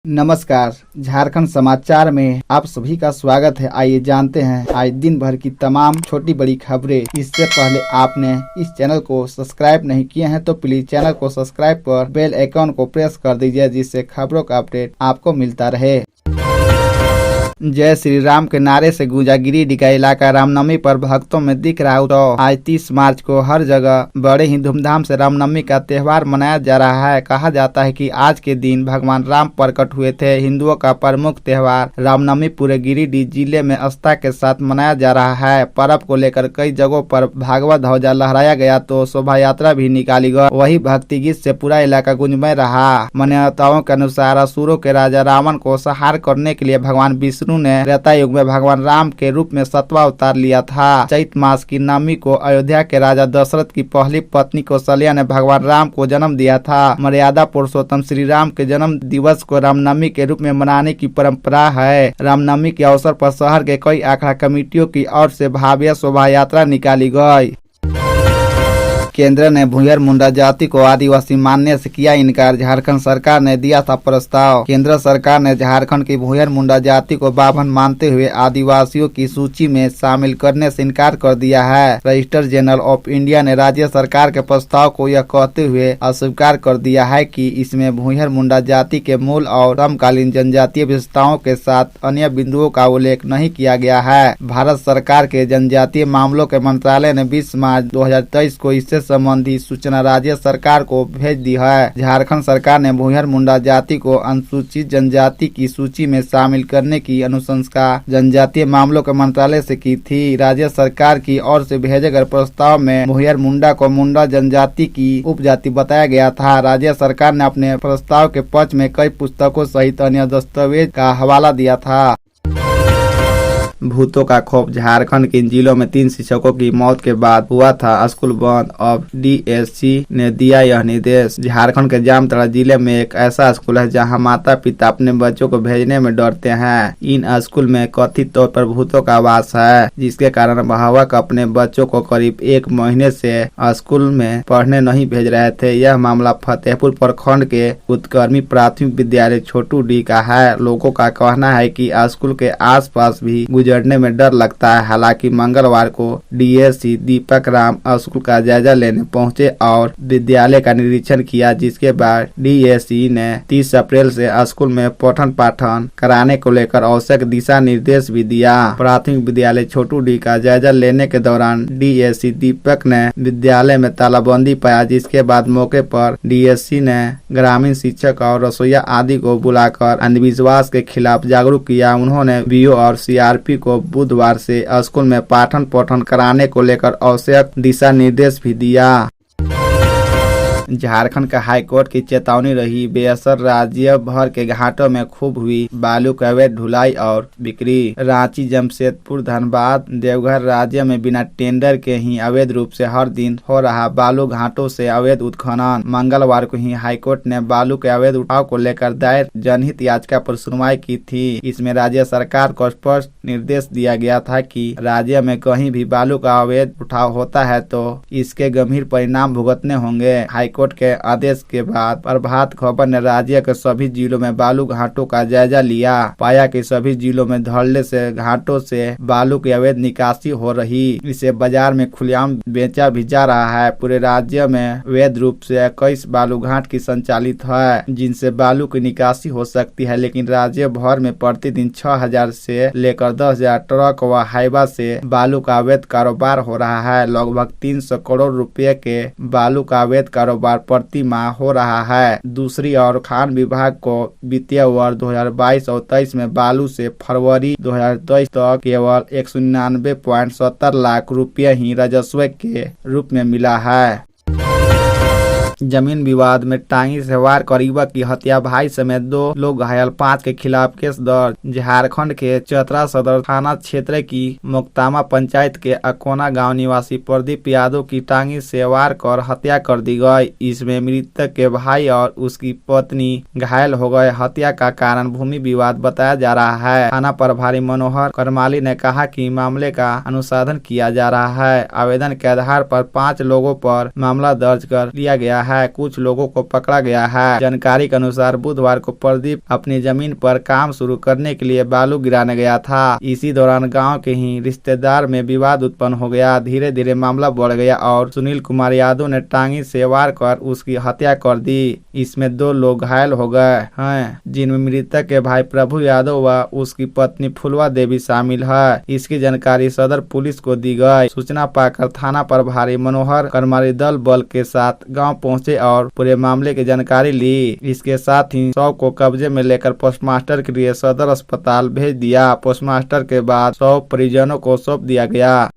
नमस्कार, झारखंड समाचार में आप सभी का स्वागत है। आइए जानते हैं आज दिन भर की तमाम छोटी बड़ी खबरें। इससे पहले आपने इस चैनल को सब्सक्राइब नहीं किए हैं तो प्लीज चैनल को सब्सक्राइब कर बेल आइकन को प्रेस कर दीजिए, जिससे खबरों का अपडेट आपको मिलता रहे। जय श्री राम के नारे से गूंजा गिरिडीह का इलाका। रामनवमी पर भक्तों में दिख रहा उठाव। आज 30 मार्च को हर जगह बड़े ही धूमधाम से रामनवमी का त्योहार मनाया जा रहा है। कहा जाता है कि आज के दिन भगवान राम प्रकट हुए थे। हिंदुओं का प्रमुख त्योहार रामनवमी पूरे गिरिडीह जिले में आस्था के साथ मनाया जा रहा है। पर्व को लेकर कई जगहों पर भगवा ध्वजा लहराया गया तो शोभा यात्रा भी निकाली गई। वही भक्ति गीत से पूरा इलाका गुंजमय रहा। मान्यताओं के अनुसार असुरों के राजा रावण को संहार करने के लिए भगवान विष्णु ने त्रेता युग में भगवान राम के रूप में 7वां अवतार लिया था। चैत मास की नवमी को अयोध्या के राजा दशरथ की पहली पत्नी कौशल्या ने भगवान राम को जन्म दिया था। मर्यादा पुरुषोत्तम श्री राम के जन्म दिवस को रामनवमी के रूप में मनाने की परंपरा है। रामनवमी के अवसर पर शहर के कई अखाड़ा कमेटियों की ओर से भव्य शोभा यात्रा निकाली गई। केंद्र ने भूयर मुंडा जाति को आदिवासी मानने से किया इनकार। झारखंड सरकार ने दिया था प्रस्ताव। केंद्र सरकार ने झारखंड की भूयर मुंडा जाति को बाभन मानते हुए आदिवासियों की सूची में शामिल करने से इनकार कर दिया है। रजिस्टर जनरल ऑफ इंडिया ने राज्य सरकार के प्रस्ताव को यह कहते हुए अस्वीकार कर दिया है कि इसमें भूयर मुंडा जाति के मूल और समकालीन जनजातीय विशेषताओं के साथ अन्य बिंदुओं का उल्लेख नहीं किया गया है। भारत सरकार के जनजातीय मामलों के मंत्रालय ने 20 मार्च 2023 को इससे संबंधी सूचना राज्य सरकार को भेज दी है। झारखंड सरकार ने भूयर मुंडा जाति को अनुसूचित जनजाति की सूची में शामिल करने की अनुशंसा जनजातीय मामलों के मंत्रालय से की थी। राज्य सरकार की ओर से भेजे गए प्रस्ताव में भूयर मुंडा को मुंडा जनजाति की उपजाति बताया गया था। राज्य सरकार ने अपने प्रस्ताव के पक्ष में कई पुस्तकों सहित अन्य दस्तावेज का हवाला दिया था। भूतों का खौफ। झारखंड के जिलों में 3 शिक्षकों की मौत के बाद हुआ था स्कूल बंद। अब डीएससी ने दिया यह निर्देश। झारखंड के जामताड़ा जिले में एक ऐसा स्कूल है जहां माता पिता अपने बच्चों को भेजने में डरते हैं। इन स्कूल में कथित तौर पर भूतों का वास है, जिसके कारण अभिभावक अपने बच्चों को करीब 1 महीने से स्कूल में पढ़ने नहीं भेज रहे थे। यह मामला फतेहपुर प्रखंड के उत्कर्मी प्राथमिक विद्यालय छोटूडीह का है। लोगों का कहना है कि स्कूल के आसपास भी गुजरने में डर लगता है। हालांकि मंगलवार को डीएससी दीपक राम स्कूल का जायजा लेने पहुंचे और विद्यालय का निरीक्षण किया, जिसके बाद डीएससी ने 30 अप्रैल से स्कूल में पठन पाठन कराने को लेकर आवश्यक दिशा निर्देश भी दिया। प्राथमिक विद्यालय छोटूडीह का जायजा लेने के दौरान डीएससी दीपक ने विद्यालय में तालाबंदी पाया, जिसके बाद मौके पर डीएससी ने ग्रामीण शिक्षक और रसोईया आदि को बुलाकर अंधविश्वास के खिलाफ जागरूक किया। उन्होंने वीओ और सीआरपी को बुधवार से स्कूल में पाठन पाठन कराने को लेकर आवश्यक दिशा निर्देश भी दिया। झारखंड का हाईकोर्ट की चेतावनी रही। बेअसर राज्य भर के घाटों में खूब हुई बालू की अवैध ढुलाई और बिक्री। रांची, जमशेदपुर, धनबाद, देवघर राज्य में बिना टेंडर के ही अवैध रूप से हर दिन हो रहा बालू घाटों से अवैध उत्खनन। मंगलवार को ही हाईकोर्ट ने बालू के अवैध उठाव को लेकर दायर जनहित याचिका पर सुनवाई की थी। इसमें राज्य सरकार को स्पष्ट निर्देश दिया गया था कि राज्य में कहीं भी बालू का अवैध उठाव होता है तो इसके गंभीर परिणाम भुगतने होंगे। हाईकोर्ट के आदेश के बाद प्रभात खबर ने राज्य के सभी जिलों में बालू घाटों का जायजा लिया। पाया कि सभी जिलों में धड़ल्ले से घाटों से बालू की अवैध निकासी हो रही। इसे बाजार में खुलेआम बेचा भी जा रहा है। पूरे राज्य में अवैध रूप से 21 बालू घाट की संचालित है, जिनसे बालू की निकासी हो सकती है, लेकिन राज्य भर में प्रतिदिन 6000 से लेकर 10,000 ट्रक व हाईवा से बालू का अवैध कारोबार हो रहा है। लगभग 300 करोड़ रुपए के बालू का अवैध कारोबार प्रति माह हो रहा है। दूसरी ओर खान विभाग को वित्तीय वर्ष 2022 और 23 में बालू से फरवरी 2023 तक केवल 199.70 लाख रुपए ही राजस्व के रूप में मिला है। जमीन विवाद में टांगी से वार कर युवक की हत्या, भाई समेत 2 लोग घायल, 5 के खिलाफ केस दर्ज। झारखंड के चतरा सदर थाना क्षेत्र की मुक्तामा पंचायत के अकोना गांव निवासी प्रदीप यादव की टांगी से वार कर हत्या कर दी गई। इसमें मृतक के भाई और उसकी पत्नी घायल हो गए। हत्या का कारण भूमि विवाद बताया जा रहा है। थाना प्रभारी मनोहर करमाली ने कहा कि मामले का अनुसंधान किया जा रहा है। आवेदन के आधार पर 5 लोगों पर मामला दर्ज कर लिया गया है। है। कुछ लोगों को पकड़ा गया है। जानकारी के अनुसार बुधवार को प्रदीप अपनी जमीन पर काम शुरू करने के लिए बालू गिराने गया था। इसी दौरान गांव के ही रिश्तेदार में विवाद उत्पन्न हो गया। धीरे धीरे मामला बढ़ गया और सुनील कुमार यादव ने टांगी से वार कर उसकी हत्या कर दी। इसमें 2 लोग घायल हो गए हैं, जिनमें मृतक के भाई प्रभु यादव व उसकी पत्नी फुलवा देवी शामिल है। इसकी जानकारी सदर पुलिस को दी गई। सूचना पाकर थाना प्रभारी मनोहर कर्मचारी दल बल के साथ गांव पहुंचे और पूरे मामले की जानकारी ली। इसके साथ ही शव को कब्जे में लेकर पोस्टमास्टर के लिए सदर अस्पताल भेज दिया। पोस्टमास्टर के बाद शव परिजनों को सौंप दिया गया।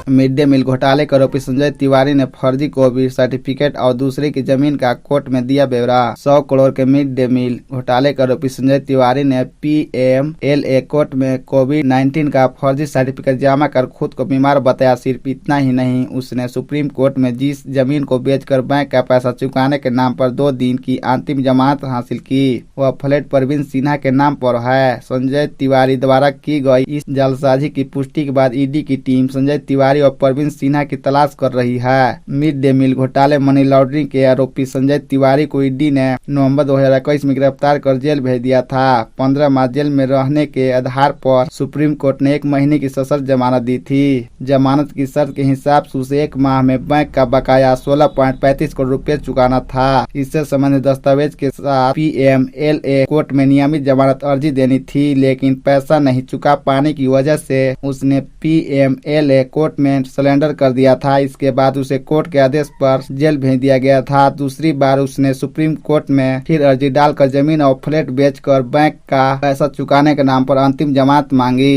मिड डे मील घोटाले के आरोपी संजय तिवारी ने फर्जी कोविड सर्टिफिकेट और दूसरे की जमीन का कोर्ट में दिया ब्यौरा। 100 करोड़ के मिड डे मील घोटाले के आरोपी संजय तिवारी ने PMLA कोर्ट में कोविड-19 का फर्जी सर्टिफिकेट जमा कर खुद को बीमार बताया। सिर्फ इतना ही नहीं, उसने सुप्रीम कोर्ट में जिस जमीन को बेचकर बैंक का पैसा चुकाने के नाम पर 2 दिन की अंतिम जमानत हासिल की, वह फ्लैट परवीन सिन्हा के नाम पर है। संजय तिवारी द्वारा की गई इस जालसाजी की पुष्टि के बाद ईडी की टीम संजय तिवारी और परवीन सिन्हा की तलाश कर रही है। मिड डे मील घोटाले मनी लॉन्ड्रिंग के आरोपी संजय तिवारी को ईडी ने नवंबर 2021 में गिरफ्तार कर जेल भेज दिया था। 15 माह जेल में रहने के आधार पर सुप्रीम कोर्ट ने 1 महीने की सशर्त जमानत दी थी। जमानत की शर्त के हिसाब से उसे 1 माह में बैंक का बकाया 16.35 करोड़ रुपए चुकाना था। इससे संबंधित दस्तावेज के साथ PMLA कोर्ट में नियमित जमानत अर्जी देनी थी, लेकिन पैसा नहीं चुका पाने की वजह से उसने PMLA कोर्ट में सरेंडर कर दिया था। इसके बाद उसे कोर्ट के आदेश पर जेल भेज दिया गया था। दूसरी बार उसने सुप्रीम कोर्ट में फिर अर्जी डालकर जमीन और फ्लैट बेचकर बैंक का पैसा चुकाने के नाम पर अंतिम जमानत मांगी।